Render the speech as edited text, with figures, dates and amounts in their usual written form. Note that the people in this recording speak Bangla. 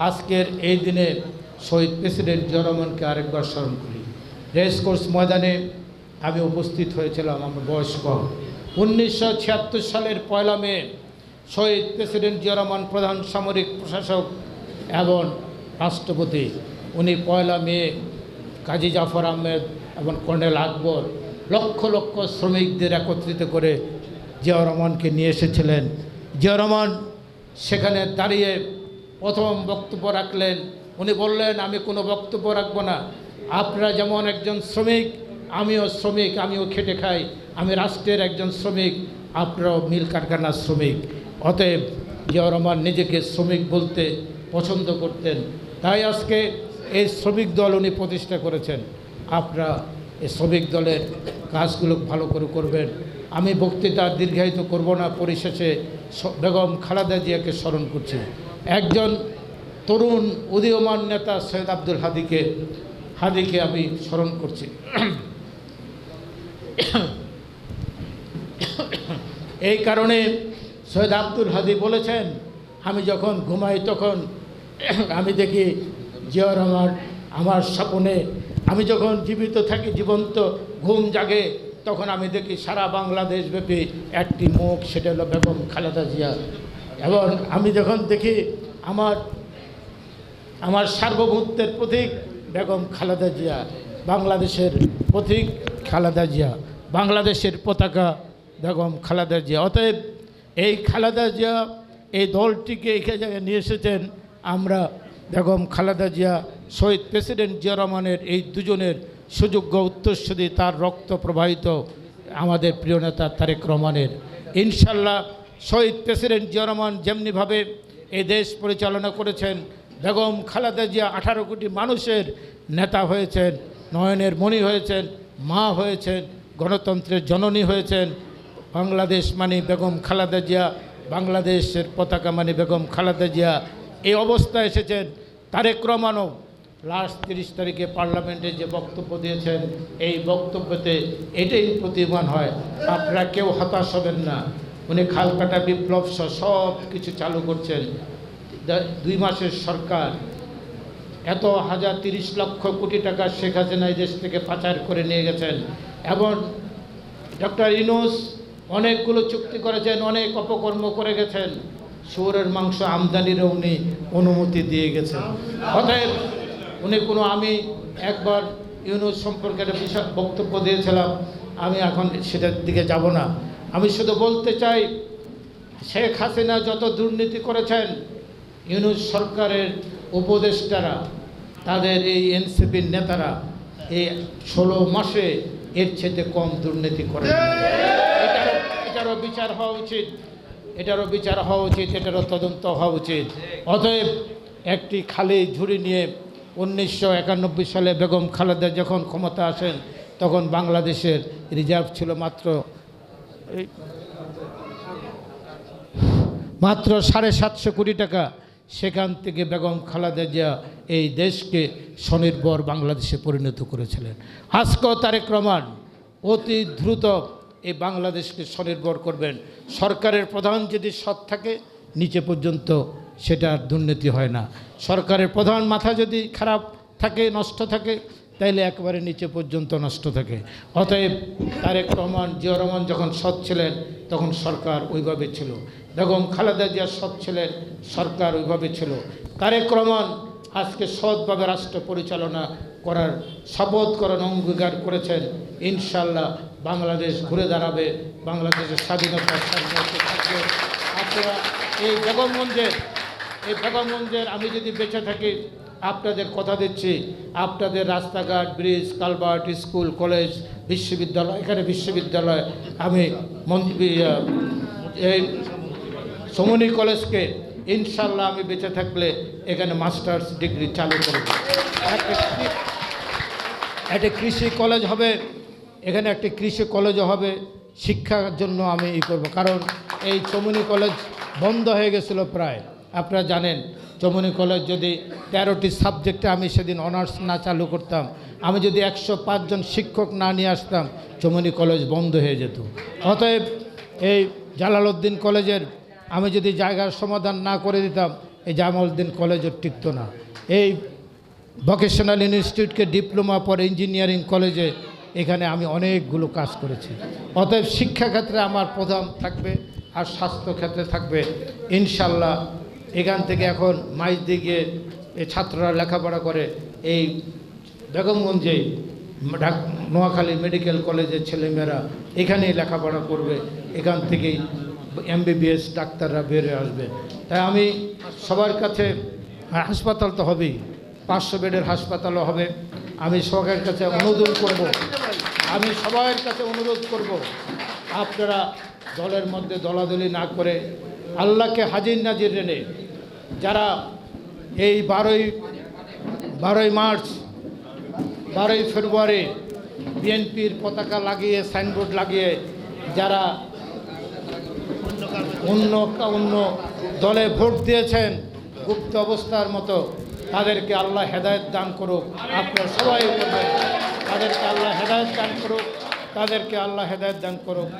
আজকের এই দিনে শহীদ প্রেসিডেন্ট জিয়া রহমানকে আরেকবার স্মরণ করি। রেসকোর্স ময়দানে আমি উপস্থিত হয়েছিলাম, আমার বয়স কম। 1976 সালের 1 মে শহীদ প্রেসিডেন্ট জিয়া রহমান প্রধান সামরিক প্রশাসক এবং রাষ্ট্রপতি, উনি 1 মে কাজী জাফর আহমেদ এবং কর্নেল আকবর লক্ষ লক্ষ শ্রমিকদের একত্রিত করে জিয়া রহমানকে নিয়ে এসেছিলেন। জিয়া রহমান সেখানে দাঁড়িয়ে প্রথম বক্তব্য রাখলেন। উনি বললেন, আমি কোনো বক্তব্য রাখবো না, আপনারা যেমন একজন শ্রমিক, আমিও শ্রমিক, আমিও খেটে খাই, আমি রাষ্ট্রের একজন শ্রমিক, আপনারাও মিল কারখানার শ্রমিক। অতএব জিয়া রহমান নিজেকে শ্রমিক বলতে পছন্দ করতেন, তাই আজকে এই শ্রমিক দল উনি প্রতিষ্ঠা করেছেন। আপনারা এই শ্রমিক দলের কাজগুলো ভালো করে করবেন। আমি বক্তৃতা দীর্ঘায়িত করব না, পরিশেষে বেগম খালেদা জিয়াকে স্মরণ করছি। একজন তরুণ উদীয়মান নেতা সৈয়দ আব্দুল হাদিকে আমি স্মরণ করছি। এই কারণে সৈয়দ আব্দুল হাদি বলেছেন, আমি যখন ঘুমাই তখন আমি দেখি জিয়া রহমান আমার স্বপ্নে, আমি যখন জীবিত থাকি, জীবন্ত ঘুম জাগে, তখন আমি দেখি সারা বাংলাদেশ ব্যাপী একটি মুখ, সেটা হলো বেগম খালেদা জিয়া। এবং আমি যখন দেখি আমার সার্বভৌমত্বের প্রতীক বেগম খালেদা জিয়া, বাংলাদেশের প্রতীক খালেদা জিয়া, বাংলাদেশের পতাকা বেগম খালেদা জিয়া। অতএব এই খালেদা জিয়া এই দলটিকে এখানে জায়গায় নিয়ে এসেছেন। আমরা বেগম খালেদা জিয়া, শহীদ প্রেসিডেন্ট জিয়া রহমানের এই দুজনের সুযোগ্য উত্তরসূরি, তার রক্ত প্রবাহিত আমাদের প্রিয় নেতা তারেক রহমানের। ইনশাল্লাহ শহীদ প্রেসিডেন্ট জিয়া রহমান যেমনিভাবে এই দেশ পরিচালনা করেছেন, বেগম খালেদা জিয়া 18 কোটি মানুষের নেতা হয়েছেন, নয়নের মণি হয়েছেন, মা হয়েছেন, গণতন্ত্রের জননী হয়েছেন। বাংলাদেশ মানে বেগম খালেদা জিয়া, বাংলাদেশের পতাকা মানে বেগম খালেদা জিয়া। এই অবস্থায় এসেছেন। তারেক রহমানও লাস্ট 30 তারিখে পার্লামেন্টে যে বক্তব্য দিয়েছেন, এই বক্তব্যতে এটাই প্রতিমান হয়। আপনারা কেউ হতাশ হবেন না। উনি খালকাটা বিপ্লব সব কিছু চালু করছেন। 2 মাসের সরকার এত 30 লক্ষ কোটি টাকা শেখ হাসিনা এই দেশ থেকে পাচার করে নিয়ে গেছেন। এবং ডক্টর ইউনূস অনেকগুলো চুক্তি করেছেন, অনেক অপকর্ম করে গেছেন। শুয়োরের মাংস আমদানিরও উনি অনুমতি দিয়ে গেছেন। অতএব উনি আমি একবার ইউনূস সম্পর্কে একটা বিশাল বক্তব্য দিয়েছিলাম, আমি এখন সেটার দিকে যাব না। আমি শুধু বলতে চাই, শেখ হাসিনা যত দুর্নীতি করেছেন, ইউনূস সরকারের উপদেষ্টারা, তাদের এই এনসিপির নেতারা এই 16 মাসে এর চেয়ে কম দুর্নীতি করে। এটারও বিচার হওয়া উচিত, এটারও তদন্ত হওয়া উচিত। অতএব একটি খালি ঝুড়ি নিয়ে 1991 সালে বেগম খালেদা যখন ক্ষমতা আসেন, তখন বাংলাদেশের রিজার্ভ ছিল মাত্র 750 কোটি টাকা। সেখান থেকে বেগম খালেদা জিয়া এই দেশকে স্বনির্ভর বাংলাদেশে পরিণত করেছিলেন। আজকেও তারেক রহমান অতি দ্রুত এই বাংলাদেশকে স্বনির্ভর করবেন। সরকারের প্রধান যদি সৎ থাকে, নিচে পর্যন্ত সেটা দুর্নীতি হয় না। সরকারের প্রধান মাথা যদি খারাপ থাকে, নষ্ট থাকে, তাইলে একেবারে নিচে পর্যন্ত নষ্ট থাকে। অতএব তারেক রহমান, জিয়া রহমান যখন সৎ ছিলেন, তখন সরকার ওইভাবে ছিল। বেগম খালেদা জিয়া সৎ ছিলেন, সরকার ওইভাবে ছিল। তারেক রহমান আজকে সৎভাবে রাষ্ট্র পরিচালনা করার শপথ করার অঙ্গীকার করেছেন। ইনশাল্লাহ বাংলাদেশ ঘুরে দাঁড়াবে, বাংলাদেশের স্বাধীনতা সার্বভৌমত্ব থাকবে। আপনারা এই বেগমগঞ্জের আমি যদি বেঁচে থাকি, আপনাদের কথা দিচ্ছি, আপনাদের রাস্তাঘাট, ব্রিজ, কালভার্ট, স্কুল, কলেজ, বিশ্ববিদ্যালয়, এখানে বিশ্ববিদ্যালয়, আমি এই সমনী কলেজকে ইনশাল্লাহ আমি বেঁচে থাকলে এখানে মাস্টার্স ডিগ্রি চালু করব। একটা কৃষি কলেজ হবে, এখানে একটি কৃষি কলেজও হবে। শিক্ষার জন্য আমি করব, কারণ এই চমুনি কলেজ বন্ধ হয়ে গেছিল প্রায়। আপনারা জানেন, চমুনি কলেজ যদি 13টি সাবজেক্টে আমি সেদিন অনার্স না চালু করতাম, আমি যদি 105 জন শিক্ষক না নিয়ে আসতাম, চমুনি কলেজ বন্ধ হয়ে যেত। অতএব এই জালালউদ্দিন কলেজের আমি যদি জায়গার সমাধান না করে দিতাম, এই জামালউদ্দিন কলেজও টিকতো না। এই ভোকেশনাল ইনস্টিটিউটকে ডিপ্লোমা পরে ইঞ্জিনিয়ারিং কলেজে এখানে আমি অনেকগুলো কাজ করেছি। অতএব শিক্ষাক্ষেত্রে আমার প্রধান থাকবে আর স্বাস্থ্যক্ষেত্রে থাকবে ইনশাল্লাহ। এখান থেকে এখন মাইজদি গিয়ে এই ছাত্ররা লেখাপড়া করে এই বেগমগঞ্জে নোয়াখালী মেডিকেল কলেজের ছেলেমেয়েরা এখানেই লেখাপড়া করবে, এখান থেকেই MBBS ডাক্তাররা বেরিয়ে আসবে। তাই আমি সবার কাছে, হাসপাতাল তো হবেই, 500 বেডের হাসপাতালও হবে। আমি সবার কাছে অনুরোধ করব, আমি সবার কাছে অনুরোধ করব, আপনারা দলের মধ্যে দলাদলি না করে আল্লাহকে হাজির নাজির রেনে যারা এই 12ই মার্চ 12ই ফেব্রুয়ারি বিএনপির পতাকা লাগিয়ে সাইনবোর্ড লাগিয়ে যারা অন্য দলে ভোট দিয়েছেন গুপ্ত অবস্থার মতো, তাদেরকে আল্লাহ হেদায়েত দান করুক। আপনারা সবাই বলবেন তাদেরকে আল্লাহ হেদায়েত দান করুক, তাদেরকে আল্লাহ হেদায়েত দান করুক।